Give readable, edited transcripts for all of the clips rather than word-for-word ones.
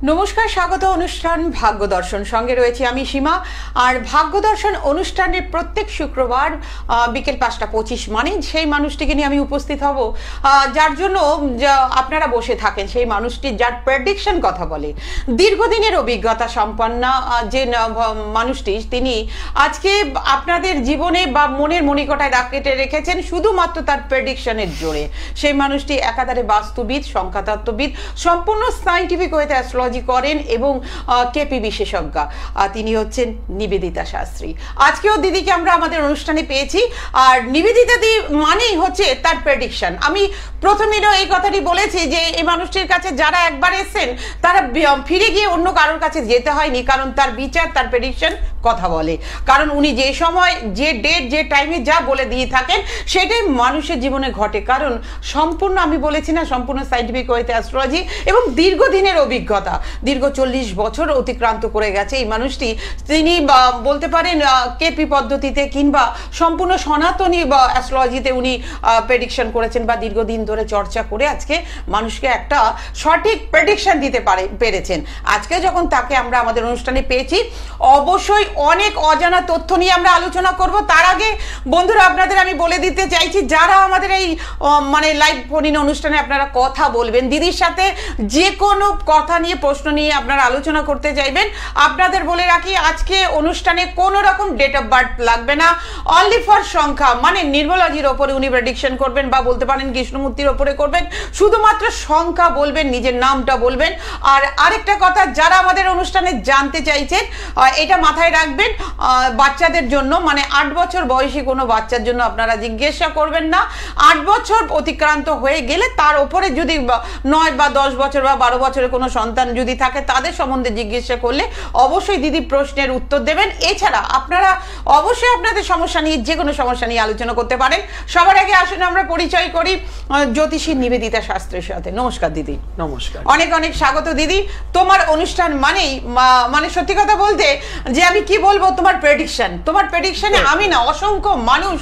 নমস্কার, স্বাগত অনুষ্ঠান ভাগ্য দর্শন। সঙ্গে রয়েছে আমি সীমা। আর ভাগ্য দর্শন অনুষ্ঠানের প্রত্যেক শুক্রবার বিকেল 5:25 মানে সেই মানুষটিকে নিয়ে আমি উপস্থিত হব, যার জন্য আপনারা বসে থাকেন। সেই মানুষটি যার প্রেডিকশন কথা বলে, দীর্ঘদিনের অভিজ্ঞতা সম্পন্ন যে মানুষটি, তিনি আজকে আপনাদের জীবনে বা মনের মণিকোঠায় কেটে রেখেছেন শুধুমাত্র তার প্রেডিকশনের জোরে। সেই মানুষটি একাধারে বাস্তুবিদ, সংখ্যাতত্ত্ববিদ, সম্পূর্ণ সায়েন্টিফিক ওয়েতে অ্যাস্ট্রোলজি করেন এবং কেপি বিশেষজ্ঞা। তিনি হচ্ছেন নিবেদিতা শাস্ত্রী। আজকেও দিদিকে আমরা আমাদের অনুষ্ঠানে পেয়েছি। আর নিবেদিতা দি মানেই হচ্ছে তার প্রেডিকশন। আমি প্রথমেও এই কথাটি বলেছি যে এই মানুষটির কাছে যারা একবার এসেছেন তারা ফিরে গিয়ে অন্য কারোর কাছে যেতে হয়নি, কারণ তার বিচার, তার প্রেডিকশন কথা বলে। কারণ উনি যে সময়, যে ডেট, যে টাইমে যা বলে দিয়ে থাকেন সেটাই মানুষের জীবনে ঘটে। কারণ সম্পূর্ণ, আমি বলেছি না, সম্পূর্ণ সায়েন্টিফিক ওয়েতে অ্যাস্ট্রোলজি এবং দীর্ঘদিনের অভিজ্ঞতা, দীর্ঘ 40 বছর অতিক্রান্ত করে গেছে এই মানুষটি। তিনি বলতে পারেন কেপি পদ্ধতিতে কিংবা সম্পূর্ণ সনাতনী অ্যাস্ট্রোলজিতে উনি প্রেডিকশন করেছেন বা দীর্ঘদিন ধরে চর্চা করে আজকে মানুষকে একটা সঠিক প্রেডিকশন দিতে পেরেছেন। আজকে যখন তাকে আমরা আমাদের অনুষ্ঠানে পেয়েছি, অবশ্যই অনেক অজানা তথ্য নিয়ে আমরা আলোচনা করব। তার আগে বন্ধুরা, আপনাদের আমি বলে দিতে চাইছি, যারা আমাদের এই লাইভ ফোন ইন অনুষ্ঠানে আপনারা কথা বলবেন, দিদির সাথে যে কোনো কথা নিয়ে, প্রশ্ন নিয়ে আপনারা আলোচনা করতে চাইবেন, আপনাদের বলে রাখি আজকে অনুষ্ঠানে কোনো রকম ডেট অফ বার্থ লাগবে না। অনলি ফর সংখ্যা, নিউমোলজির ওপরে উনি প্রেডিকশন করবেন বা বলতে পারেন কৃষ্ণমূর্তির ওপরে করবেন। শুধুমাত্র সংখ্যা বলবেন, নিজের নামটা বলবেন। আর আরেকটা কথা, যারা আমাদের অনুষ্ঠানে জানতে চাইছেন, এটা মাথায় রাখবেন, বাচ্চাদের জন্য 8 বছর বয়সী কোনো বাচ্চার জন্য আপনারা জিজ্ঞাসা করবেন না। 8 বছর অতিক্রান্ত হয়ে গেলে তার ওপরে যদি 9 বা 10 বছর বা 12 বছরের কোনো সন্তান যদি থাকে, তাদের সম্বন্ধে জিজ্ঞাসা করলে অবশ্যই দিদি প্রশ্নের উত্তর দেবেন। এছাড়া আপনারা অবশ্যই আপনাদের সমস্যা নিয়ে, যে কোনো সমস্যা নিয়ে আলোচনা করতে পারেন। সবার আগে আসুন আমরা পরিচয় করি জ্যোতিষী নিবেদিতা শাস্ত্রীর সাথে। নমস্কার দিদি। নমস্কার, অনেক অনেক স্বাগত দিদি। তোমার অনুষ্ঠান মানেই সত্যি কথা বলতে যে আমি কি বলবো, তোমার প্রেডিকশনে আমি না অসংখ্য মানুষ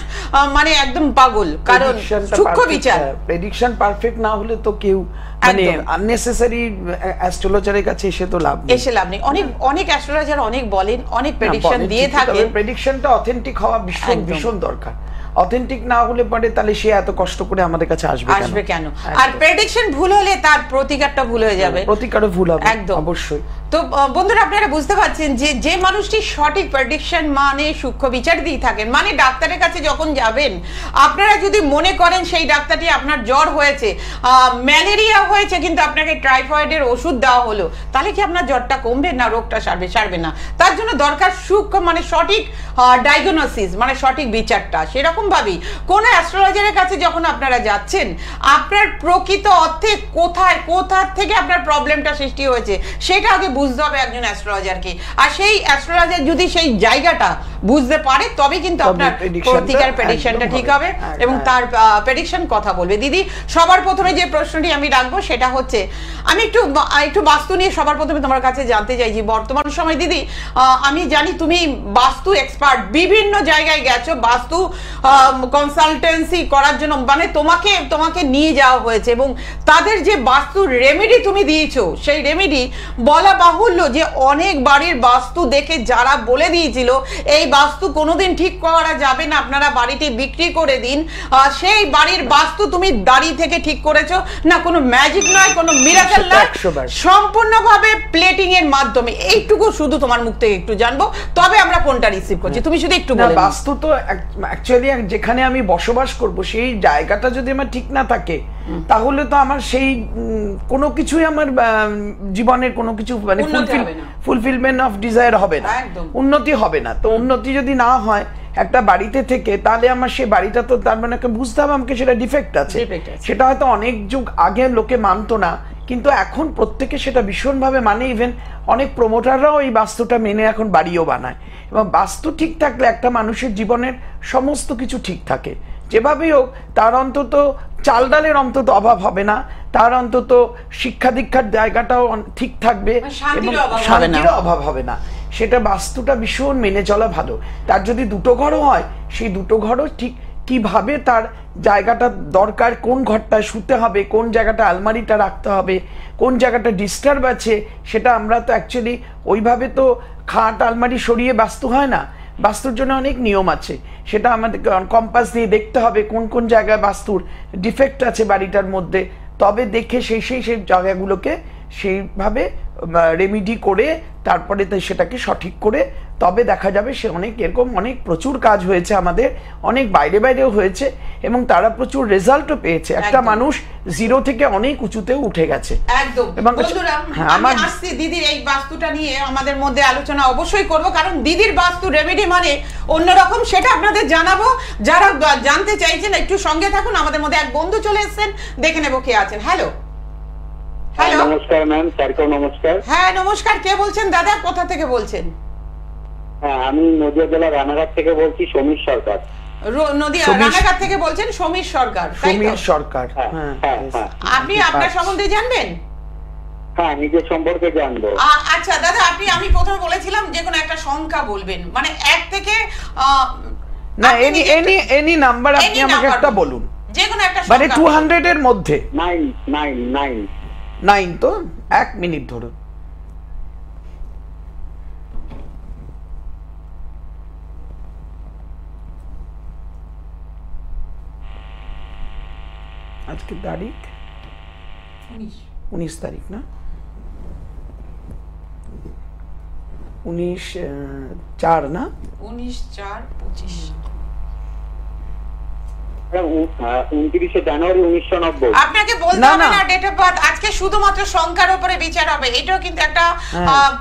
একদম পাগল। কারণ সূক্ষ্ম বিচার, প্রেডিকশন পারফেক্ট না হলে তো কেউ আননেসেসারি অ্যাস্ট্রোলজারের কাছে এসে লাভ নেই। অনেক অ্যাস্ট্রোলজার অনেক বলেন, অনেক প্রেডিকশন দিয়ে থাকে। প্রেডিকশনটা অথেন্টিক হওয়া ভীষণ দরকার। অথেন্টিক না হলে পরে তাহলে সে এত কষ্ট করে আমাদের কাছে আসবে কেন? আর প্রেডিকশন ভুল হলে তার প্রতিকারটা ভুল হয়ে যাবে, প্রতিকারও ভুল হবে একদম, অবশ্যই। তো বন্ধুরা, আপনারা বুঝতে পারছেন যে মানুষটি সঠিক প্রেডিকশন সূক্ষ্ম বিচার দিয়ে থাকেন। ডাক্তারের কাছে যখন যাবেন, আপনারা যদি মনে করেন সেই ডাক্তারটি, আপনার জ্বর হয়েছে, ম্যালেরিয়া হয়েছে, কিন্তু আপনাকে টাইফয়েডের ওষুধ দেওয়া হলো, তাহলে কি আপনার জ্বরটা কমবে? না, রোগটা সারবে না। তার জন্য দরকার সূক্ষ্ম সঠিক ডায়াগনোসিস, সঠিক বিচারটা। সেরকম ভাবেই কোন অ্যাস্ট্রোলজারের কাছে যখন আপনারা যাচ্ছেন, আপনার প্রকৃত অর্থে কোথা থেকে আপনার প্রবলেমটা সৃষ্টি হয়েছে সেটা আগে বুঝতে হবে একজন অ্যাস্ট্রোলজারকে। আর সেই অ্যাস্ট্রোলজার যদি সেই জায়গাটা বুঝতে পারে, তবে কিন্তু আপনার প্রতিকার প্রেডিকশনটা ঠিক হবে এবং তার প্রেডিকশন কথা বলবে। দিদি, সবার প্রথমে যে প্রশ্নটি আমি রাখবো সেটা হচ্ছে, আমি একটু বাস্তু নিয়ে সবার প্রথমে তোমার কাছে জানতে চাইছি। বর্তমান সময় দিদি, আমি জানি তুমি বাস্তু এক্সপার্ট, বিভিন্ন জায়গায় গেছো বাস্তু কনসালটেন্সি করার জন্য, তোমাকে নিয়ে যাওয়া হয়েছে এবং তাদের যে বাস্তু রেমেডি তুমি দিয়েছো, সেই রেমেডি বলা বাহুল্য যে অনেক বাড়ির বাস্তু দেখে যারা বলে দিয়েছিল এই বাস্তু কোনোদিন ঠিক করা যাবে না, আপনারা বাড়িটি বিক্রি করে দিন, সেই বাড়ির বাস্তু তুমি দাঁড়িয়ে থেকে ঠিক করেছো। না, কোনো ম্যাজিক নয়, কোনো মিরাকেল নয়, সম্পূর্ণভাবে প্লেটিং এর মাধ্যমে। এইটুকু শুধু তোমার মুখ থেকে একটু জানবো, তবে আমরা ফোনটা রিসিভ করছি। তুমি শুধু একটু বলো। বাস্তু তো অ্যাকচুয়ালি যেখানে আমি বসবাস করব সেই জায়গাটা যদি আমার ঠিক না থাকে, তাহলে তো আমার সেই কোনো কিছুই আমার জীবনের কোনো কিছু ফুলফিলমেন্ট অফ ডিজায়ার হবে না, উন্নতি হবে না। তো উন্নতি যদি না হয় একটা বাড়িতে থেকে, তাহলে আমার সেই বাড়িটা তো তার বুঝতে হবে আমাকে সেটা ডিফেক্ট আছে। সেটা হয়তো অনেক যুগ আগে লোকে মানতো না, কিন্তু এখন প্রত্যেকে সেটা ভীষণভাবে মানে। ইভেন অনেক প্রমোটাররাও এই বাস্তুটা মেনে এখন বাড়িও বানায়। এবং বাস্তু ঠিক থাকলে একটা মানুষের জীবনের সমস্ত কিছু ঠিক থাকে। যেভাবেই হোক, তার অন্তত চাল ডালের অন্তত অভাব হবে না, তার অন্তত শিক্ষা দীক্ষার জায়গাটাও ঠিক থাকবে এবং শান্তির অভাব হবে না। সেটা বাস্তুটা ভীষণ মেনে চলা ভালো। তার যদি দুটো ঘরও হয়, সেই দুটো ঘরও ঠিক কিভাবে তার জায়গাটা দরকার, কোন ঘরটায় শুতে হবে, কোন জায়গাটা আলমারিটা রাখতে হবে, কোন জায়গাটা ডিস্টার্ব আছে, সেটা আমরা তো অ্যাকচুয়ালি ওইভাবে তো খাট আলমারি সরিয়ে বাস্তু হয় না। বাস্তুর জন্য অনেক নিয়ম আছে, সেটা আমাদের কম্পাস দিয়ে দেখতে হবে কোন কোন জায়গায় বাস্তুর ডিফেক্ট আছে বাড়িটার মধ্যে, তবে দেখে সেই জায়গাগুলোকে সেইভাবে রেমিডি করে তারপরে সেটাকে সঠিক করে তবে দেখা যাবে। সে অনেক এরকম অনেক প্রচুর কাজ হয়েছে আমাদের, অনেক বাইরে বাইরেও হয়েছে এবং তারা প্রচুর রেজাল্টও পেয়েছে। একটা মানুষ জিরো থেকে অনেক উঁচুতে উঠে গেছে। একদম। বন্ধুরা, আমি আসছি দিদির এই বাস্তুটা নিয়ে আমাদের মধ্যে আলোচনা অবশ্যই করব, কারণ দিদির বাস্তু রেমেডি মানে অন্যরকম, সেটা আপনাদের জানাবো। যারা জানতে চাইছেন একটু সঙ্গে থাকুন। আমাদের মধ্যে এক বন্ধু চলে এসেছেন, দেখে নেব কে আছেন। হ্যালো হ্যালো, নমস্কার ম্যাম। স্যারকে নমস্কার। হ্যাঁ নমস্কার, কে বলছেন দাদা, কোথা থেকে বলছেন? হ্যাঁ, আমি নদিয়া জেলা রানাঘাট থেকে বলছি, সমীর সরকার। নদিয়া রানাঘাট থেকে বলছেন সমীর সরকার? সমীর সরকার, আপনি আপনার সম্বন্ধে জানবেন? হ্যাঁ, নিজের সম্পর্কে জানবো। আচ্ছা দাদা, আমি প্রথমে বলেছিলাম যে কোনো একটা সংখ্যা বলবেন, মানে 1 থেকে না, এনি নাম্বার আপনি আমাকে একটা বলুন, যে কোনো একটা মানে 200 এর মধ্যে। 9 তো 1 মিনিট ধরুন। আজকে তারিখ 19 তারিখ না, 19/4 না, 19/4/25। 29 জানুয়ারি 1990। আপনাকে বলতে হবে না ডেট অফ বার্থ, আজকে শুধুমাত্র সংখ্যার উপরে বিচার হবে। এটাও কিন্তু একটা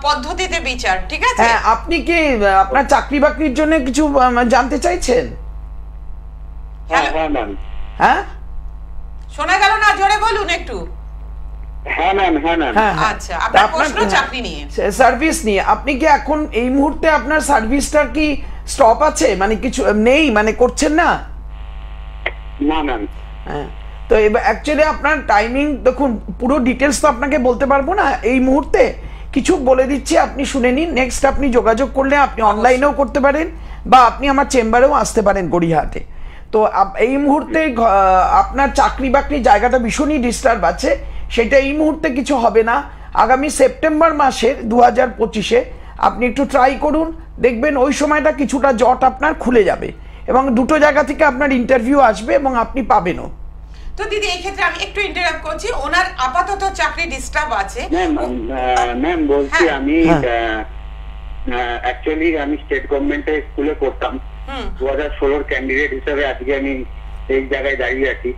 পদ্ধতিতে বিচার, ঠিক আছে? হ্যাঁ, আপনি কি আপনার চাকরি বাকরির জন্য কিছু জানতে চাইছেন? হ্যাঁ ম্যাম। হ্যাঁ, শোনা গেল না, জোরে বলুন একটু। হ্যাঁ ম্যাম। আচ্ছা, আপনার প্রশ্ন চাকরি নিয়ে, সার্ভিস নিয়ে। আপনি কি এখন এই মুহূর্তে আপনার সার্ভিসটা কি স্টপ আছে, মানে কিছু নেই, মানে করছেন না? না ম্যাম। হ্যাঁ, তো এবার অ্যাকচুয়ালি আপনার টাইমিং দেখুন, পুরো ডিটেলস তো আপনাকে বলতে পারবো না এই মুহূর্তে, কিছু বলে দিচ্ছি, আপনি শুনে নিন। নেক্সট আপনি যোগাযোগ করলে আপনি অনলাইনেও করতে পারেন বা আপনি আমার চেম্বারেও আসতে পারেন গড়িয়াহাটে। তো এই মুহূর্তে আপনার চাকরি বাকরি জায়গাটা ভীষণই ডিস্টার্ব আছে, সেটা এই মুহূর্তে কিছু হবে না। আগামী সেপ্টেম্বর মাসের 2025-এ আপনি একটু ট্রাই করুন, দেখবেন ওই সময়টা কিছুটা জট আপনার খুলে যাবে এবং দুটো জায়গা থেকে আপনার ইন্টারভিউ আসবে এবং আপনি পাবেনও। তো দিদি এই ক্ষেত্রে আমি একটু ইন্টারাপ্ট করছি, ওনার আপাতত চাকরি ডিস্টার্ব আছে। ম্যাম বলছি, আমি অ্যাকচুয়ালি আমি স্টেট গভর্নমেন্টের স্কুলে পড়তাম। 2016 ক্যান্ডিডেট হিসেবে আজকে আমি এই জায়গায় দাঁড়িয়ে আছি।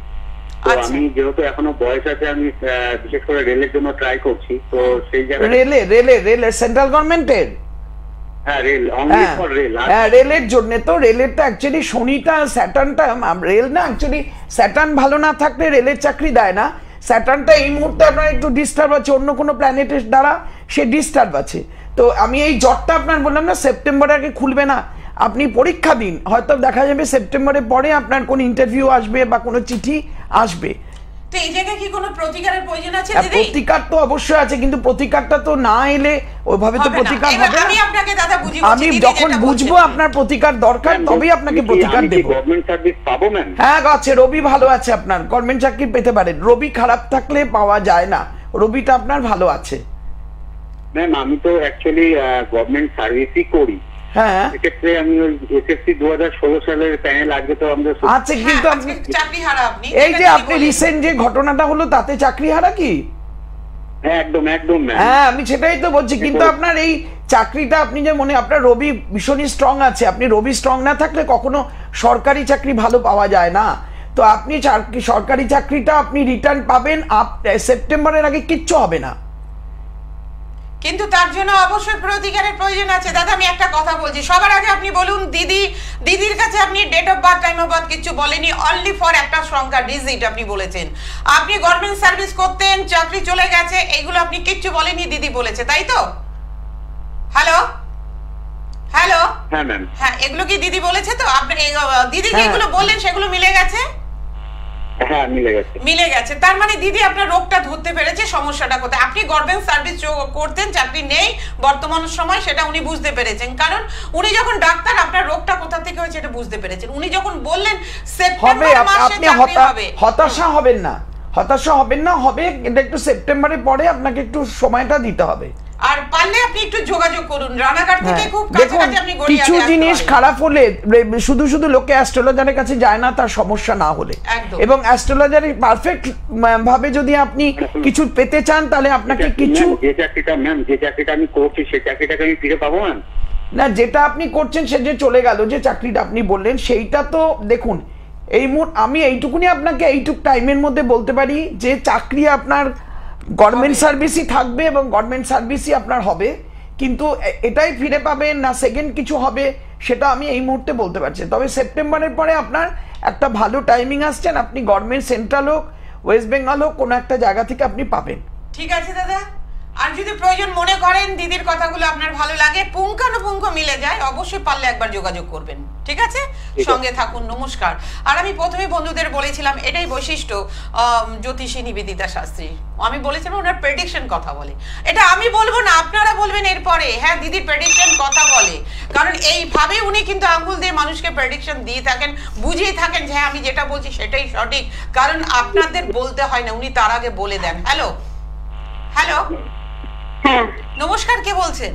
তো আমি যেহেতু এখনো বয়স আছে, আমি বিশেষ করে রেলের জন্য ট্রাই করছি। তো সেই জায়গায় রেলের সেন্ট্রাল গভর্নমেন্টের, হ্যাঁ রেল, অনলি ফর রেল। হ্যাঁ, রেলের জন্য তো, রেলের তো অ্যাকচুয়ালি শনিটা স্যাটার্নটা, রেল না অ্যাকচুয়ালি স্যাটার্ন ভালো না থাকলে রেলের চাকরি দেয় না। স্যাটার্নটা এই মুহূর্তে আপনার একটু ডিস্টার্ব আছে, অন্য কোনো প্ল্যানেটের দ্বারা সে ডিস্টার্ব আছে। তো আমি এই জটটা আপনার বললাম না, সেপ্টেম্বর আগে খুলবে না, আপনি পরীক্ষা দিন, হয়তো দেখা যাবে সেপ্টেম্বরের পরে আপনার কোনো ইন্টারভিউ আসবে বা কোনো চিঠি আসবে। তো এই জায়গায় কি কোনো প্রতিকারের প্রয়োজন আছে দিদি? প্রতিকার তো অবশ্যই আছে, কিন্তু প্রতিকারটা তো না এলে ওইভাবে তো প্রতিকার হবে না। আমি আপনাকে দাদা বুঝিয়ে আমি যখন বুঝবো আপনার প্রতিকার দরকার, তবেই আপনাকে প্রতিকার দেব। গভর্নমেন্ট সার্ভিস পাবো ম্যাম? হ্যাঁ আছে, রবি ভালো আছে, আপনার গভর্নমেন্ট চাকরি পেতে পারেন। রবি খারাপ থাকলে পাওয়া যায় না, রবিটা আপনার ভালো আছে। ম্যাম আমি তো অ্যাকচুয়ালি গভর্নমেন্ট সার্ভিসই করি। হ্যাঁ, এক্ষেত্রে আমি ওই এসএসসি 2016 সালের প্যানেল আগে তো আমরা আচ্ছা, কিন্তু আপনি চাকরি হারা, আপনি এই যে আপনি রিসেন্ট যে ঘটনাটা হলো তাতে চাকরি হারা কি? একদম ম্যাম। হ্যাঁ, আমি সেটাই তো বলছি, কিন্তু আপনার এই চাকরিটা আপনি যে মনে, আপনার রবি ভীষণই স্ট্রং আছে। আপনি রবি স্ট্রং না থাকলে কখনো সরকারি চাকরি ভালো পাওয়া যায় না। তো আপনি সরকারি চাকরিটা আপনি রিটার্ন পাবেন, সেপ্টেম্বরের আগে কিচ্ছু হবে না। কিন্তু তার জন্য অবশ্যই প্রতিকারের প্রয়োজন আছে। দাদা আমি একটা কথা বলছি, সবার আগে আপনি বলুন, দিদির কাছে আপনি date of birth, time of birth কিছু বলেনি, অনলি ফর একটা সংখ্যা ডিজিট আপনি বলেছেন। আপনি গভর্নমেন্ট সার্ভিস করতেন, চাকরি চলে গেছে, এইগুলো আপনি কিচ্ছু বলেনি, দিদি বলেছে, তাই তো? হ্যালো হ্যাঁ ম্যাম, হ্যাঁ এগুলো কি দিদি বলেছে? তো আপনি দিদি যেগুলো বললেন সেগুলো মিলে গেছে? হ্যাঁ মিলে গেছে। তার মানে দিদি আপনার রোগটা ধরতে পেরেছে, সমস্যাটা কোথায়। আপনি গভর্নমেন্ট সার্ভিস করতেন, চাকরি নেই বর্তমান সময়, সেটা উনি বুঝতে পেরেছেন। কারণ উনি যখন ডাক্তার, আপনার রোগটা কোথা থেকে হয়েছে এটা বুঝতে পেরেছেন। উনি যখন বললেন সেপ্টেম্বর মাসে চাকরি হবে, হতাশা হবেন না, হবে এটা একটু সেপ্টেম্বরের পরে আপনাকে একটু সময়টা দিতে হবে। আর পারলে আপনি একটু যোগাযোগ করুন, রানাঘাট থেকে খুব কাছাকাছি আপনি গড়িয়াতে কিছু জিনিস খারাপ হলে শুধু শুধু লোকে অ্যাস্ট্রোলজারের কাছে যায় না তার সমস্যা না হলে, এবং অ্যাস্ট্রোলজারের পারফেক্ট ভাবে যদি আপনি কিছু পেতে চান তাহলে আপনাকে কিছু যে চাকরিটা আমি করছি সেই চাকরিটাকে আমি ফিরে পাবো না, যেটা আপনি করছেন সে যে চলে গেল, যে চাকরিটা আপনি বললেন সেইটা তো দেখুন এই আমি এইটুকুনি আপনাকে এইটুক টাইমের মধ্যে বলতে পারি যে চাকরি আপনার গভর্নমেন্ট সার্ভিসই থাকবে এবং গভর্নমেন্ট সার্ভিসই আপনার হবে, কিন্তু এটাই ফিরে পাবেন না সেকেন্ড কিছু হবে সেটা আমি এই মুহূর্তে বলতে পারছি। তবে সেপ্টেম্বরের পরে আপনার একটা ভালো টাইমিং আসছেন, আপনি গভর্নমেন্ট সেন্ট্রাল হোক, ওয়েস্ট বেঙ্গল হোক, কোনো একটা জায়গা থেকে আপনি পাবেন। ঠিক আছে দাদা, আর যদি প্রয়োজন মনে করেন দিদির কথাগুলো আপনার ভালো লাগে, পুঙ্খানুপুঙ্খ মিলে যায়, অবশ্যই পারলে একবার যোগাযোগ করবেন। ঠিক আছে, সঙ্গে থাকুন। নমস্কার। আর আমি প্রথমে বন্ধুদের বলেছিলাম এটাই বৈশিষ্ট্য জ্যোতিষী নিবেদিতা শাস্ত্রী, আমি বলেছিলাম ওনার প্রেডিকশন কথা বলে। এটা আমি বলবো না, আপনারা বলবেন এরপরে, হ্যাঁ দিদির প্রেডিকশন কথা বলে, কারণ এইভাবে উনি কিন্তু আঙ্গুল দিয়ে মানুষকে প্রেডিকশন দিয়ে থাকেন, বুঝিয়ে থাকেন যে হ্যাঁ আমি যেটা বলছি সেটাই সঠিক, কারণ আপনাদের বলতে হয় না, উনি তার আগে বলে দেন। হ্যালো হ্যালো, হ্যাঁ নমস্কার, কে বলছেন?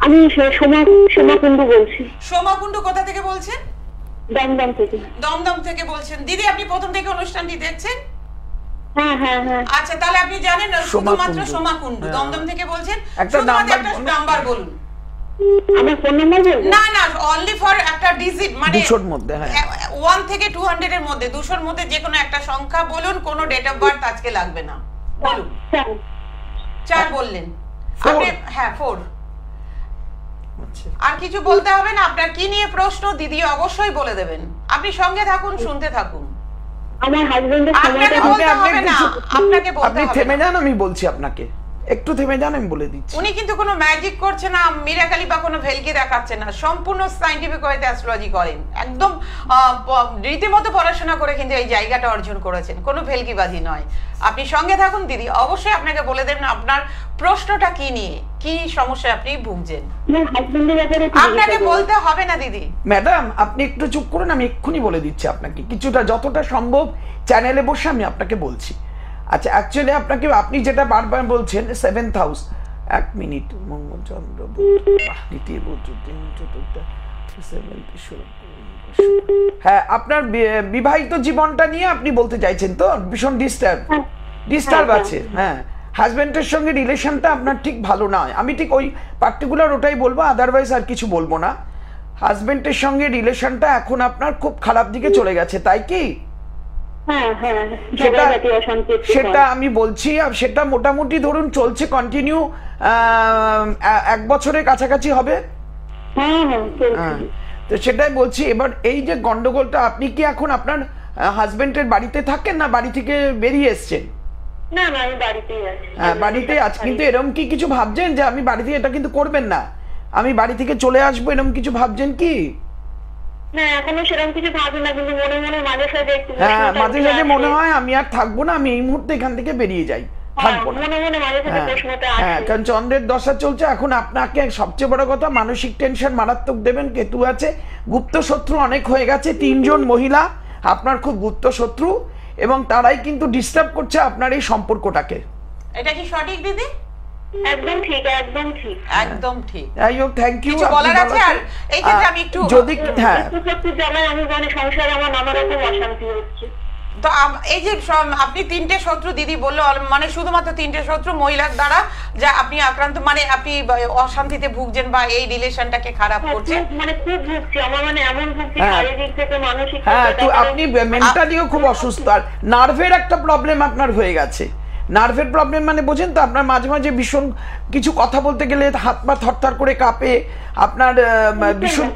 আমি সোমা কুন্ডু বলছি। সোমা কুন্ডু কোথা থেকে বলছেন? দমদম থেকে। দমদম থেকে বলছেন। দিদি আপনি প্রথম থেকে অনুষ্ঠানটি দেখছেন? হ্যাঁ হ্যাঁ হ্যাঁ। আচ্ছা, তাহলে আপনি জানেন শুধুমাত্র সোমা কুন্ডু দমদম থেকে বলছেন। একটা নাম্বার বলুন। আমার ফোন নাম্বার বলুন? না না, অনলি ফর একটা ডিজিট, মানে 200 এর মধ্যে, হ্যাঁ 1 থেকে 200 এর মধ্যে, 200 এর মধ্যে যে কোনো একটা সংখ্যা বলুন, কোনো ডেট অফ বার্থ আজকে লাগবে না, বলুন। 4 বললেন আপনি? হ্যাঁ 4। আর কিছু বলতে হবে না। আপনার কি নিয়ে প্রশ্ন দিদি অবশ্যই বলে দেবেন, আপনি সঙ্গে থাকুন, শুনতে থাকুন। আমার হাজবেন্ডের সময়টা আপনাকে বলতে আপনি থেমে যান, আমি বলছি আপনাকে একটু থেমে যান, আমি বলে দিচ্ছি। উনি কিন্তু কোনো ম্যাজিক করছে না, মিরাকলি বা কোনো ভেলকি দেখাচ্ছে না, সম্পূর্ণ সায়েন্টিফিক ওয়েতে অ্যাস্ট্রোলজি করেন, একদম রীতিমতো পড়াশোনা করে কিন্তু এই জায়গাটা অর্জন করেছেন, কোনো ভেলকিবাজি নয়। আপনি সঙ্গে থাকুন, দিদি অবশ্যই আপনাকে বলে দেবেন আপনার প্রশ্নটা কি নিয়ে, কি সমস্যায় আপনি ভুগছেন। আপনাকে বলতে হবে না দিদি। ম্যাডাম আপনি একটু চুপ করুন, আমি এক্ষুনি বলে দিচ্ছি আপনাকে, কিছুটা যতটা সম্ভব চ্যানেলে বসে আমি আপনাকে বলছি। আচ্ছা, অ্যাকচুয়ালি আপনাকে, আপনি যেটা বারবার বলছেন 7th হাউস, 1 মিনিট, মঙ্গল চন্দ্র দ্বিতীয় হ্যাঁ, আপনার বিবাহিত জীবনটা নিয়ে আপনি বলতে চাইছেন তো? ভীষণ ডিস্টার্ব আছে, হ্যাঁ হাজবেন্ডের সঙ্গে রিলেশনটা আপনার ঠিক ভালো নয়, আমি ঠিক ওই পার্টিকুলার ওটাই বলবো, আদারওয়াইজ আর কিছু বলবো না। হাজবেন্ডের সঙ্গে রিলেশনটা এখন আপনার খুব খারাপ দিকে চলে গেছে, তাই কি? সেটা আমি বলছি, আর সেটা মোটামুটি ধরুন চলছে কন্টিনিউ 1 বছরের কাছাকাছি হবে। তো সেটাই বলছি। এবার এই যে গন্ডগোলটা, আপনি কি এখন আপনার হাজবেন্ডের বাড়িতে থাকেন না বাড়ি থেকে বেরিয়ে এসছেন? না না, আমি বাড়িতেই আছি। হ্যাঁ বাড়িতেই আছি, কিন্তু এরকম কি কিছু ভাবছেন যে আমি বাড়ি থেকে, এটা কিন্তু করবেন না, আমি বাড়ি থেকে চলে আসবো, এরকম কিছু ভাবছেন কি? না এখনো সেরকম কিছু ভাবি না, কিন্তু মনে মনে মাঝে সাঝে একটু, হ্যাঁ মাঝে সাঝে মনে হয় আমি আর থাকবো না, আমি এই মুহূর্তে এখান থেকে বেরিয়ে যাই, থাকবো না। হ্যাঁ, কারণ চন্দ্রের দশা চলছে এখন, আপনাকে সবচেয়ে বড় কথা মানসিক টেনশন মারাত্মক দেবেন, কেতু আছে, গুপ্ত শত্রু অনেক হয়ে গেছে, 3 জন মহিলা আপনার খুব গুপ্ত শত্রু, এবং তারাই কিন্তু ডিস্টার্ব করছে আপনার এই সম্পর্কটাকে। এটা কি সঠিক দিদি? একদম ঠিক, একদম ঠিক, একদম ঠিক। যাই হোক, থ্যাংক ইউ। কিছু বলার আছে? আর এই ক্ষেত্রে আমি একটু যদি, হ্যাঁ সত্যি জানাই, আমি জানি সংসারে আমার নানা রকম অশান্তি হচ্ছে। তো এই যে আপনি 3টে শত্রু দিদি বললো, মানে শুধুমাত্র 3টে শত্রু মহিলার দ্বারা যা আপনি আক্রান্ত, মানে আপনি অশান্তিতে ভুগছেন বা এই রিলেশনটাকে খারাপ করছে, মানে খুব ভুগছি, আমার মানে এমন ভুগছি শারীরিক থেকে মানসিক। হ্যাঁ, তো আপনি মেন্টালিও খুব অসুস্থ, আর নার্ভের একটা প্রবলেম আপনার হয়ে গেছে। নার্ভের প্রবলেম মানে বোঝেন তো, আপনার মাঝে মাঝে ভীষণ কিছু কথা বলতে গেলে হাত পা থরথর করে কাঁপে, আপনার ভীষণ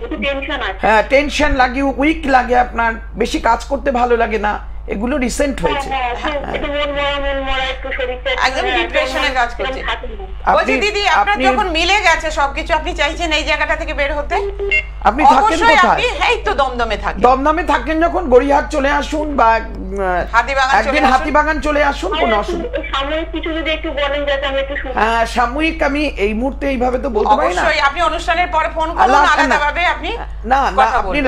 হ্যাঁ টেনশন লাগে, উইক লাগে, আপনার বেশি কাজ করতে ভালো লাগে না, এগুলো রিসেন্ট হয়েছে। একদম ডিপ্রেশনে কাজ করছে। বলছি দিদি, আপনার যখন মিলে গেছে সবকিছু, আপনি চাইছেন এই জায়গাটা থেকে বের হতে? আপনি থাকেন কোথায়? এই তো দমদমে থাকেন। দমদমে থাকেন যখন, গড়িয়াহাট চলে আসুন, বা একদিন হাতিবাগান চলে আসুন, কোনো অসুবিধা। সাময়িক কিছু যদি একটু বলেন যাতে আমি একটু শুনি। হ্যাঁ, সাময়িক আমি এই মুহূর্তে এইভাবে তো বলতে পারি না। অবশ্যই আপনি অনুষ্ঠানের পরে ফোন করুন, আলাদাভাবে আপনি না আপনি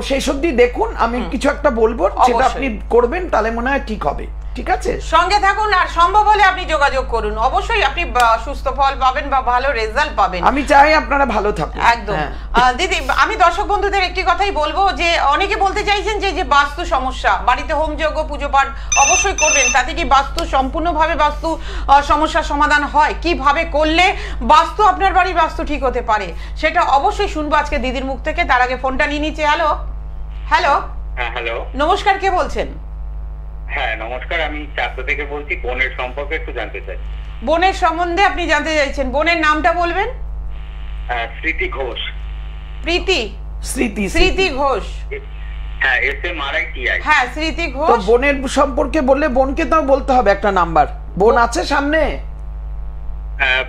শেষ অবধি দেখুন, আমি কিছু একটা বলবো, সেটা আপনি করবেন, তাহলে মনে হয় ঠিক হবে। ঠিক আছে, সঙ্গে থাকুন, আর সম্ভব হলে আপনি যোগাযোগ করুন। অবশ্যই আপনি সুস্থ ফল পাবেন বা ভালো রেজাল্ট পাবেন। আমি চাই আপনারা ভালো থাকুন। একদম। দিদি, আমি দর্শক বন্ধুদের একটি কথাই বলবো, যে অনেকে বলতে চাইছেন যে বাস্তু সমস্যা, বাড়িতে হোম যজ্ঞ পুজো পাঠ অবশ্যই করবেন, তাতে কি বাস্তু সম্পূর্ণভাবে বাস্তু সমস্যার সমাধান হয়? কিভাবে করলে বাস্তু আপনার বাড়ি বাস্তু ঠিক হতে পারে, সেটা অবশ্যই শুনবো আজকে দিদির মুখ থেকে। তার আগে ফোনটা নিয়ে নিচ্ছে। হ্যালো হ্যালো হ্যালো, নমস্কার, কে বলছেন? হ্যাঁ নমস্কার, আমি চাকদা থেকে বলছি। বোনের সম্পর্কে একটু জানতে চাই। বোনের সম্বন্ধে আপনি জানতে চাইছেন, বোনের নামটা বলবেন? স্মৃতি ঘোষ। প্রীতি? স্মৃতি ঘোষ। হ্যাঁ, SMRITI। হ্যাঁ, স্মৃতি ঘোষ। তো বোনের সম্পর্কে বললে বোনকে তো বলতে হবে একটা নাম্বার। বোন আছে সামনে?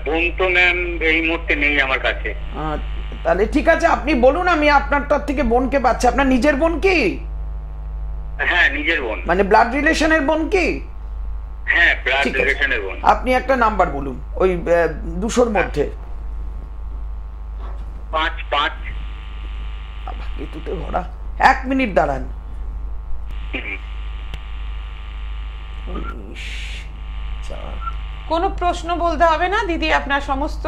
বোন তো ম্যাম এই মুহূর্তে নেই আমার কাছে। তাহলে ঠিক আছে, আপনি বলুন, আমি আপনারটার থেকে বোনকে পাচ্ছি। আপনার নিজের বোন কি? হ্যাঁ, নিজের বোন। মানে ব্লাড রিলেশনের বোন কি? হ্যাঁ, ব্লাড রিলেশনের বোন। আপনি একটা নাম্বার বলুন ওই 200-র মধ্যে। 5 এতুতে ভরা। 1 মিনিট দাঁড়ান। কোনো প্রশ্ন বলতে হবে না দিদি, আপনার সমস্ত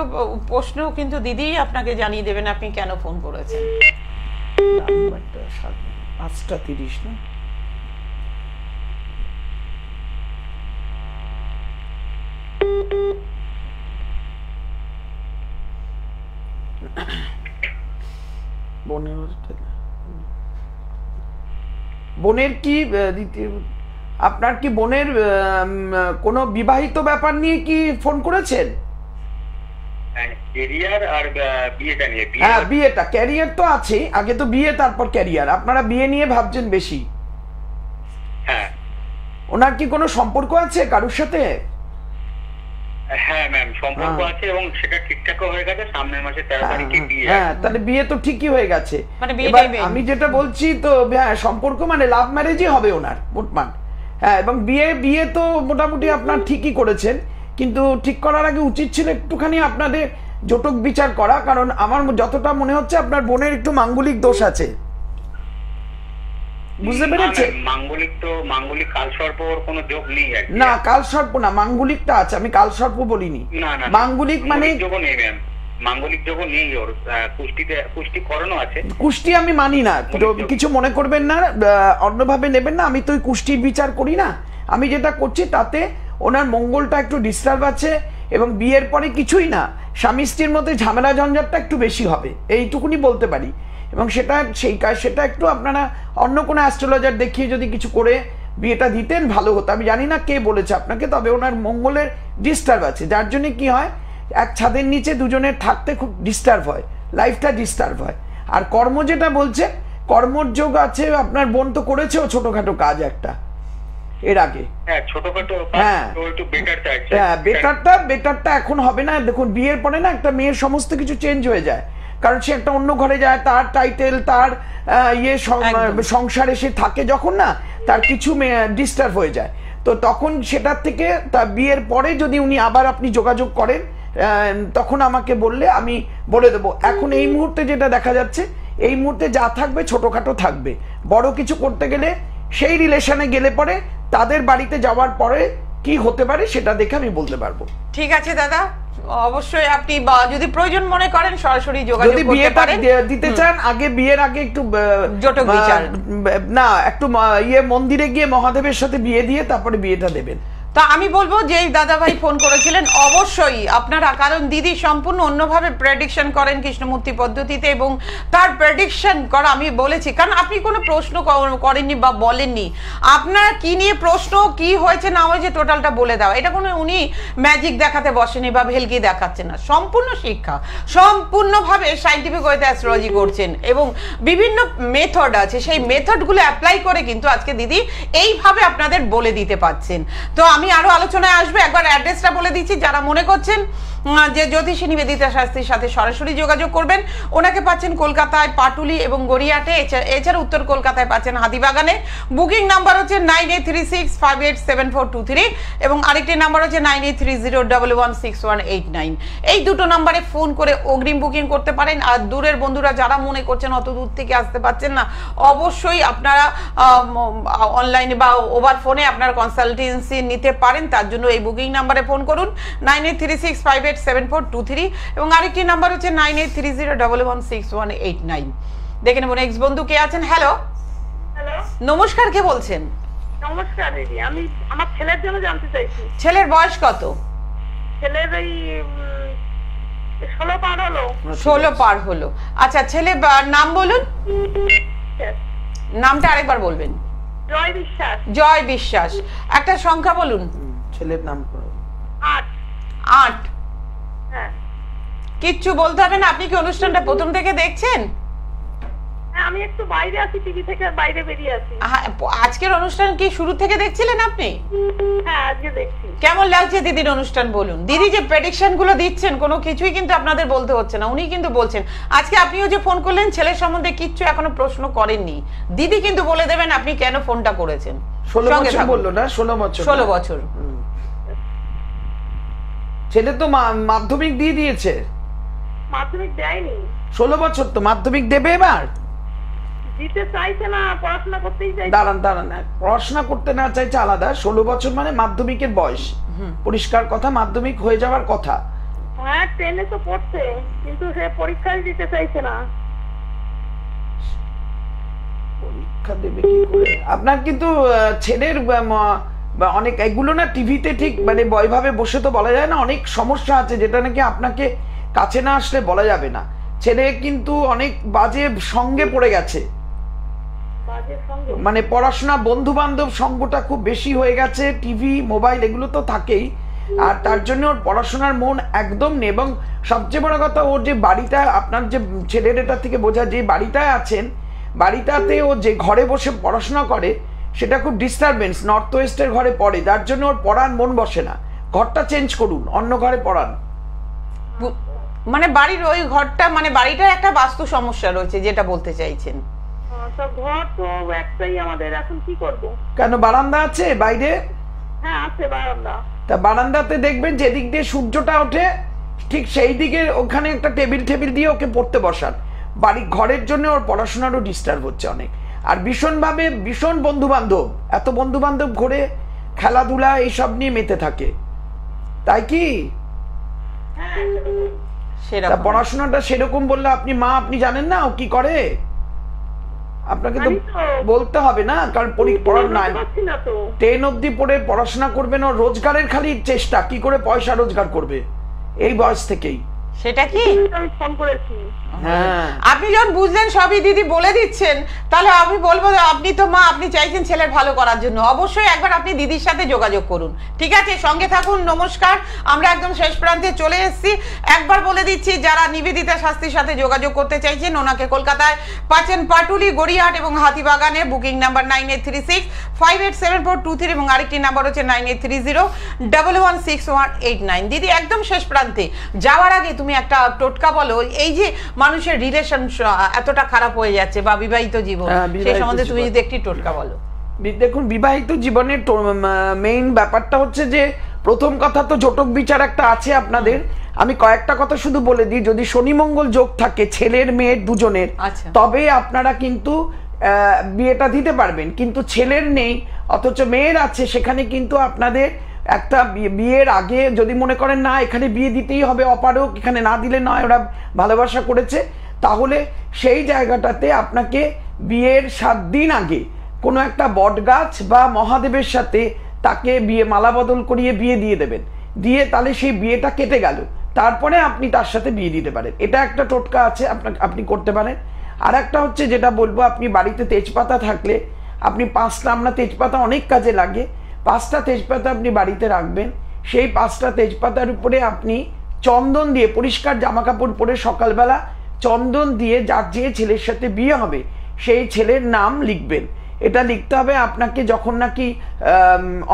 প্রশ্ন কিন্তু দিদি আপনাকে জানিয়ে দেবেন আপনি কেন ফোন করেছেন। 5:30 না? বোনের কি আপনার কি বোনের কোনো বিবাহিত ব্যাপার নিয়ে কি ফোন করেছেন? ক্যারিয়ার আর বিয়েটা নিয়ে। হ্যাঁ, বিয়েটা, ক্যারিয়ার তো আছে, আগে তো বিয়ে তারপর ক্যারিয়ার। আপনারা বিয়ে নিয়ে ভাবছেন বেশি। হ্যাঁ। ওনার কি কোনো সম্পর্ক আছে কারোর সাথে? হ্যাঁ ম্যাম, সম্পর্ক আছে এবং সেটা ঠিকঠাকও হয়ে গেছে। সামনের মাসে 13 তারিখে বিয়ে। হ্যাঁ, তাহলে বিয়ে তো ঠিকই হয়ে গেছে। এবার আমি যেটা বলছি তো, হ্যাঁ, সম্পর্ক মানে লাভ ম্যারেজই হবে ওনার মোটমাট। হ্যাঁ, এবং বিয়ে তো মোটামুটি আপনার ঠিকই করেছেন, কিন্তু ঠিক করার আগে উচিত ছিল একটুখানি আপনাদের জটক বিচার করা, কারণ আমার যতটা মনে হচ্ছে আপনার বোনের একটু মাঙ্গলিক দোষ আছে। বুঝতে পেরেছেন? মাঙ্গলিক কালসর্পর কোনো যোগ নেই। না, কালসর্প না, মাঙ্গলিকটা আছে। আমি কালসর্প বলিনি। মাঙ্গলিক মানে যোগ নেই ম্যাম, মাঙ্গলিক যোগ নেই। ওর কুষ্টিকরণও আছে। কুষ্টি আমি মানি না, কিছু মনে করবেন না, অন্যভাবে নেবেন না। আমি তো ওই কুষ্টির বিচার করি না। আমি যেটা করছি তাতে ওনার মঙ্গলটা একটু ডিস্টার্ব আছে, এবং বিয়ের পরে কিছুই না, স্বামী স্ত্রীর মধ্যে ঝামেলা ঝঞ্ঝাটটা একটু বেশি হবে, এইটুকুনি বলতে পারি। এবং সেটা একটু আপনারা অন্য কোনো অ্যাস্ট্রোলজার দেখিয়ে যদি কিছু করে বিয়েটা দিতেন ভালো হতো। আমি জানি না কে বলেছে আপনাকে, তবে ওনার মঙ্গলের ডিস্টার্ব আছে, যার জন্য কি হয়, এক ছাদের নিচে দুজনের থাকতে খুব ডিস্টার্ব হয়, লাইফটা ডিস্টার্ব হয়। আর কর্ম যেটা বলছে, কর্মর যোগ আছে। আপনার বোন তো করেছেও ছোটখাটো কাজ একটা এর আগে। হ্যাঁ, ছোটখাটো। হ্যাঁ, বেটারটা এখন হবে না। দেখুন, বিয়ের পরে না একটা মেয়ের সমস্ত কিছু চেঞ্জ হয়ে যায়, কারণ সে একটা অন্য ঘরে যায়, তার টাইটেল, তার সংসারে সে থাকে যখন, না তার কিছু ডিস্টার্ব হয়ে যায়। তো তখন সেটার থেকে তার বিয়ের পরে যদি উনি আবার আপনি যোগাযোগ করেন, তখন আমাকে বললে আমি বলে দেবো। এখন এই মুহূর্তে যেটা দেখা যাচ্ছে, এই মুহূর্তে যা থাকবে ছোটখাটো থাকবে। বড় কিছু করতে গেলে সেই রিলেশনে গেলে পরে তাদের বাড়িতে যাওয়ার পরে কি হতে পারে সেটা দেখে আমি বলতে পারবো। ঠিক আছে দাদা, অবশ্যই আপনি যদি প্রয়োজন মনে করেন সরাসরি যোগাযোগ করতে পারেন। যদি দিতে চান, আগে বিয়ের আগে একটু জটক বিচার না, একটু মন্দিরে গিয়ে মহাদেবের সাথে বিয়ে দিয়ে তারপরে বিয়েটা দেবেন। তা আমি বলবো যে দাদা ভাই ফোন করেছিলেন, অবশ্যই আপনারা, কারণ দিদি সম্পূর্ণ অন্যভাবে প্রেডিকশন করেন কৃষ্ণমূর্তি পদ্ধতিতে, এবং তার প্রেডিকশন করা আমি বলেছি, কারণ আপনি কোনো প্রশ্ন করেননি বা বলেননি। আপনার কি নিয়ে প্রশ্ন, কি হয়েছে না হয়েছে টোটালটা বলে দেওয়া, এটা কোনো উনি ম্যাজিক দেখাতে বসেনি বা ভেলকি দেখাচ্ছে না। সম্পূর্ণ শিক্ষা, সম্পূর্ণভাবে সাইন্টিফিক ওয়েতে অ্যাস্ট্রোলজি করছেন, এবং বিভিন্ন মেথড আছে, সেই মেথডগুলো অ্যাপ্লাই করে কিন্তু আজকে দিদি এইভাবে আপনাদের বলে দিতে পারছেন। তো আমি আরো আলোচনায় আসবো, একবার অ্যাড্রেসটা বলে দিচ্ছি। যারা মনে করছেন যে জ্যোতিষী নিবেদিতা শাস্ত্রীর সাথে সরাসরি যোগাযোগ করবেন। ওনাকে পাচ্ছেন কলকাতায় পাটুলি এবং গড়িয়াহাটে, এছাড়া উত্তর কলকাতায় পাচ্ছেন হাতিবাগানে। বুকিং নাম্বার হচ্ছে 9836587423 এবং আরেকটি নাম্বার হচ্ছে 9830116189। এই দুটো নাম্বারে ফোন করে অগ্রিম বুকিং করতে পারেন। আর দূরের বন্ধুরা যারা মনে করছেন অত দূর থেকে আসতে পারছেন না, অবশ্যই আপনারা অনলাইনে বা ওভার ফোনে আপনারা কনসালটেন্সি নিতে পারেন। তার জন্য এই বুকিং নাম্বারে ফোন করুন 9836587423 এবং আরেকটি নাম্বার হচ্ছে 9830116189। দেখে নেব নেক্সট বন্ধু কে আছেন। হ্যালো, হ্যালো, নমস্কার, কে বলছেন? নমস্কার দিদি, আমি আমার ছেলের জন্য জানতে চাইছি। ছেলের বয়স কত? ছেলের এই 16 পার হলো। 16 পার হলো। আচ্ছা, ছেলে নাম বলুন, নামটা আরেকবার বলবেন। জয় বিশ্বাস। জয় বিশ্বাস। একটা সংখ্যা বলুন। ছেলের নাম করো। 8। 8। হ্যাঁ, কিচ্ছু বলতে হবে না। আপনি কি অনুষ্ঠানটা প্রথম থেকে দেখছেন? আমি একটু বাইরে আছি, টিভি থেকে বাইরে বেরিয়ে আছি। আজকের অনুষ্ঠান কি শুরু থেকে দেখছিলেন আপনি? হ্যাঁ, আজকে দেখছি। কেমন লাগছে দিদির অনুষ্ঠান বলুন? দিদি যে প্রেডিকশন গুলো দিচ্ছেন কোনো কিছুই কিন্তু আপনাদের বলতে হচ্ছে না, উনি কিন্তু বলছেন। আজকে আপনিও যে ফোন করলেন ছেলের সম্বন্ধে কিচ্ছু এখনো প্রশ্ন করেননি, দিদি কিন্তু বলে দেবেন আপনি কেন ফোনটা করেছেন। 16 বছর বললো না? 16 বছর। 16 বছর। ছেলে তো মাধ্যমিক দিয়ে দিয়েছে। মাধ্যমিক দেয়নি। 16 বছর তো মাধ্যমিক দেবে এবার। দিতে চাইছে না, পড়াশোনা করতেই চাইছে। দাঁড়ান, পড়াশোনা করতে না চাইছে আলাদা। 16 বছর মানে মাধ্যমিকের বয়স, পরিষ্কার কথা, মাধ্যমিক হয়ে যাওয়ার কথা। হ্যাঁ, 10-এ তো পড়ছে, কিন্তু সে পরীক্ষায় দিতে চাইছে না। পরীক্ষা দেবে কি করে? আপনার কিন্তু ছেলের অনেক এগুলো না টিভিতে ঠিক মানে বয়ভাবে বসে তো বলা যায় না, অনেক সমস্যা আছে যেটা নাকি আপনাকে কাছে না আসলে বলা যাবে না। ছেলে কিন্তু অনেক বাজে সঙ্গে পড়ে গেছে, মানে পড়াশোনা, বন্ধু বান্ধব সঙ্গটা খুব বেশি হয়ে গেছে, টিভি মোবাইল এগুলো তো থাকেই, আর তার জন্য ওর পড়াশোনার মন একদম নেই। এবং সবচেয়ে বড় কথা, ওর যে বাড়িটা, আপনার যে ছেলের এটা থেকে বোঝা, যে বাড়িটায় আছেন, বাড়িটাতে ও যে ঘরে বসে পড়াশোনা করে সেটা খুব ডিস্টারবেন্স, নর্থ ওয়েস্টের ঘরে পড়ে, যার জন্য ওর পড়ার মন বসে না। ঘরটা চেঞ্জ করুন, অন্য ঘরে পড়ান। মানে বাড়ির ওই ঘরটা, মানে বাড়িটার একটা বাস্তু সমস্যা রয়েছে যেটা বলতে চাইছেন। ঘর তো একটাই আমাদের, এখন কি করব? কেন, বারান্দা আছে বাইরে? হ্যাঁ, আছে বারান্দা। তা বারান্দাতে দেখবেন যেদিক দিয়ে সূর্যটা ওঠে ঠিক সেই দিকে ওখানে একটা টেবিল দিয়ে ওকে পড়তে বসান। বাড়ি ঘরের জন্য ওর পড়াশোনারও ডিস্টার্ব হচ্ছে অনেক। আর ভীষণ বন্ধু বান্ধব, এত বন্ধু বান্ধব ঘুরে খেলাধুলা এইসব নিয়ে মেতে থাকে, তাই কি? পড়াশোনাটা সেরকম বললে আপনি মা, আপনি জানেন না ও কি করে? আপনাকে তো বলতে হবে না, কারণ পড়ার নাই, 10 অব্দি পড়ে পড়াশোনা করবেন, ও রোজগারের খালি চেষ্টা, কি করে পয়সা রোজগার করবে এই বয়স থেকেই। সেটা কি আমি ফোন করেছি। হ্যাঁ, আপনি যখন বুঝলেন সবই দিদি বলে দিচ্ছেন, তাহলে আমি বলবো আপনি তো মা, আপনি চাইছেন ছেলের ভালো করার জন্য, অবশ্যই একবার আপনি দিদির সাথে যোগাযোগ করুন। ঠিক আছে, সঙ্গে থাকুন। নমস্কার, আমরা একদম শেষ প্রান্তে চলে এসেছি। একবার বলে দিচ্ছি, যারা নিবেদিতা শাস্ত্রীর সাথে যোগাযোগ করতে চাইছেন, ওনাকে কলকাতায় পাচ্ছেন পাটুলি, গড়িয়াহাট এবং হাতিবাগানে। বুকিং নাম্বার 9836587423 এবং আরেকটি নাম্বার হচ্ছে 9830116189। দিদি একদম শেষ প্রান্তে যাওয়ার আগে তুমি একটা টোটকা বলো, এই যে মানুষের রিলেশন এতটা খারাপ হয়ে যাচ্ছে বা বিবাহিত জীবন, সেই সম্বন্ধে তুমি যদি একটি টোটকা বলো। দেখুন, বিবাহিত জীবনের মেইন ব্যাপারটা হচ্ছে যে প্রথম কথা তো জটক বিচার একটা আছে আপনাদের। আমি কয়েকটা কথা শুধু বলে দিই, যদি শনি মঙ্গল যোগ থাকে ছেলের মেয়ের দুজনের, তবে আপনারা কিন্তু বিয়েটা দিতে পারবেন। কিন্তু ছেলের নেই অথচ মেয়ের আছে, সেখানে কিন্তু আপনাদের একটা বিয়ের আগে যদি মনে করেন না এখানে বিয়ে দিতেই হবে, অপারক, এখানে না দিলে নয়, ওরা ভালোবাসা করেছে, তাহলে সেই জায়গাটাতে আপনাকে বিয়ের 7 দিন আগে কোনো একটা বট গাছ বা মহাদেবের সাথে তাকে বিয়ে মালা বদল করিয়ে বিয়ে দিয়ে দেবেন, দিয়ে তাহলে সেই বিয়েটা কেটে গেল, তারপরে আপনি তার সাথে বিয়ে দিতে পারেন। এটা একটা টোটকা আছে, আপনি করতে পারেন। আর একটা হচ্ছে যেটা বলবো, আপনি বাড়িতে তেজপাতা থাকলে আপনি 5টা, আমরা তেজপাতা অনেক কাজে লাগে, 5টা তেজপাতা আপনি বাড়িতে রাখবেন। সেই 5টা তেজপাতার উপরে আপনি চন্দন দিয়ে, পরিষ্কার জামা কাপড় পরে সকালবেলা চন্দন দিয়ে যার যে ছেলের সাথে বিয়ে হবে সেই ছেলের নাম লিখবেন। এটা লিখতে হবে আপনাকে যখন নাকি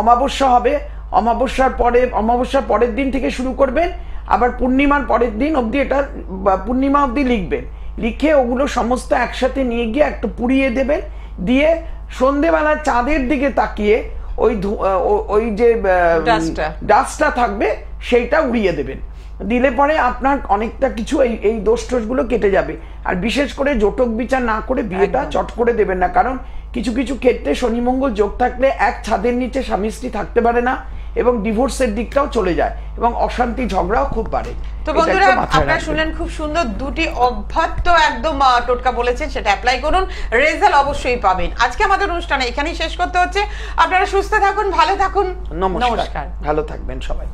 অমাবস্যা হবে, অমাবস্যার পরের দিন থেকে শুরু করবেন, আবার পূর্ণিমার পরের দিন অবধি এটা পূর্ণিমা অবধি লিখবেন, লিখে ওগুলো সমস্ত একসাথে নিয়ে গিয়ে একটু পুড়িয়ে দেবেন, দিয়ে সন্ধেবেলা চাঁদের দিকে তাকিয়ে ওই যে ডাস্টটা থাকবে সেইটা উড়িয়ে দেবেন। দিলে পরে আপনার অনেকটা কিছু এই দোষ টোষগুলো কেটে যাবে। আর বিশেষ করে জটক বিচার না করে বিয়েটা চট করে দেবেন না, কারণ কিছু কিছু ক্ষেত্রে শনি মঙ্গল যোগ থাকলে এক ছাদের নিচে স্বামী স্ত্রী থাকতে পারে না এবং ডিভোর্সের দিকটাও চলে যায় এবং অশান্তি ঝগড়াও খুব বাড়ে। তো বন্ধুরা আপনারা শুনলেন খুব সুন্দর দুটি অভ্যাত্য একদম টোটকা বলেছেন, সেটা অ্যাপ্লাই করুন, রেজাল্ট অবশ্যই পাবেন। আজকে আমাদের অনুষ্ঠানে এখানেই শেষ করতে হচ্ছে। আপনারা সুস্থ থাকুন, ভালো থাকুন, নমস্কার, ভালো থাকবেন সবাই।